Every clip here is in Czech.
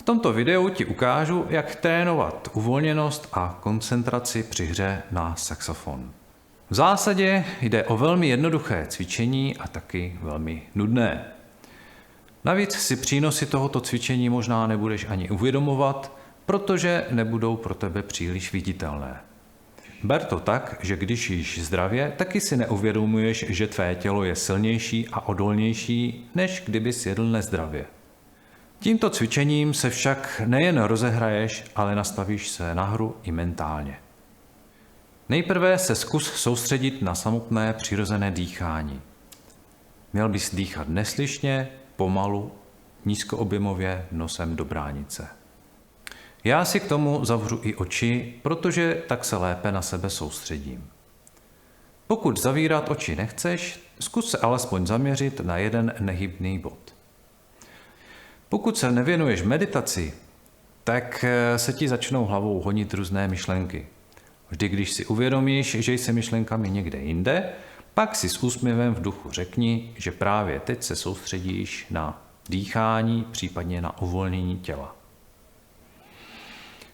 tomto videu ti ukážu, jak trénovat uvolněnost a koncentraci při hře na saxofon. V zásadě jde o velmi jednoduché cvičení a taky velmi nudné. Navíc si přínosy tohoto cvičení možná nebudeš ani uvědomovat, protože nebudou pro tebe příliš viditelné. Ber to tak, že když jíš zdravě, taky si neuvědomuješ, že tvé tělo je silnější a odolnější, než kdyby jedl nezdravě. Tímto cvičením se však nejen rozehraješ, ale nastavíš se na hru i mentálně. Nejprve se zkus soustředit na samotné přirozené dýchání. Měl bys dýchat neslyšně, pomalu, nízkoobjemově nosem do bránice. Já si k tomu zavřu i oči, protože tak se lépe na sebe soustředím. Pokud zavírat oči nechceš, zkus se alespoň zaměřit na jeden nehybný bod. Pokud se nevěnuješ meditaci, tak se ti začnou hlavou honit různé myšlenky. Vždy, když si uvědomíš, že jsi myšlenkami někde jinde, pak si s úsměvem v duchu řekni, že právě teď se soustředíš na dýchání, případně na uvolnění těla.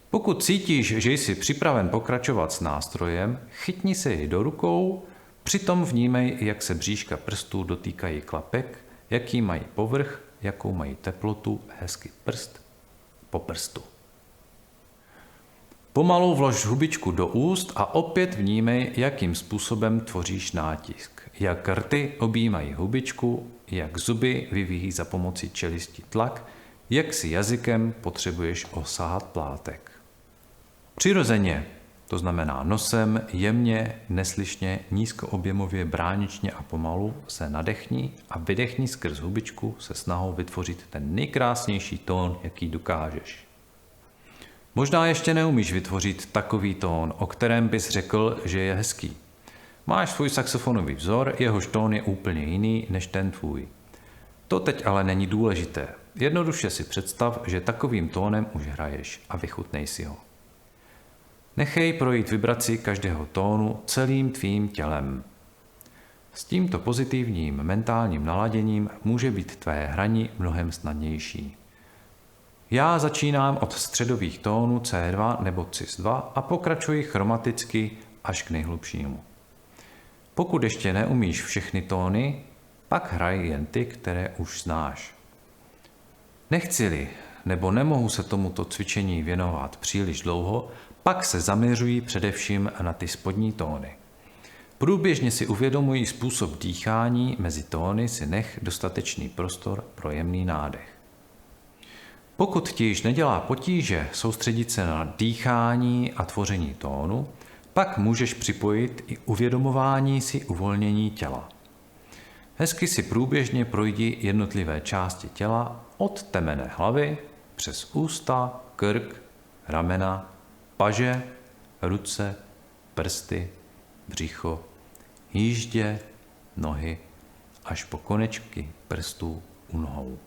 Pokud cítíš, že jsi připraven pokračovat s nástrojem, chytni se jej do rukou, přitom vnímej, jak se bříška prstů dotýkají klapek, jaký mají povrch, jakou mají teplotu, hezky prst po prstu. Pomalu vlož hubičku do úst a opět vnímej, jakým způsobem tvoříš nátisk. Jak rty objímají hubičku, jak zuby vyvíjí za pomocí čelisti tlak, jak si jazykem potřebuješ osahat plátek. Přirozeně, to znamená nosem, jemně, neslyšně, nízkoobjemově, bráničně a pomalu se nadechni a vydechni skrz hubičku se snahou vytvořit ten nejkrásnější tón, jaký dokážeš. Možná ještě neumíš vytvořit takový tón, o kterém bys řekl, že je hezký. Máš svůj saxofonový vzor, jehož tón je úplně jiný než ten tvůj. To teď ale není důležité. Jednoduše si představ, že takovým tónem už hraješ a vychutnej si ho. Nechej projít vibraci každého tónu celým tvým tělem. S tímto pozitivním mentálním naladěním může být tvé hraní mnohem snadnější. Já začínám od středových tónů C2 nebo Cis2 a pokračuji chromaticky až k nejhlubšímu. Pokud ještě neumíš všechny tóny, pak hraj jen ty, které už znáš. Nechci-li nebo nemohu se tomuto cvičení věnovat příliš dlouho, pak se zaměřuji především na ty spodní tóny. Průběžně si uvědomuji způsob dýchání, mezi tóny si nech dostatečný prostor pro jemný nádech. Pokud ti již nedělá potíže soustředit se na dýchání a tvoření tónu, pak můžeš připojit i uvědomování si uvolnění těla. Hezky si průběžně projdi jednotlivé části těla od temene hlavy přes ústa, krk, ramena, paže, ruce, prsty, břicho, jíždě, nohy až po konečky prstů u nohou.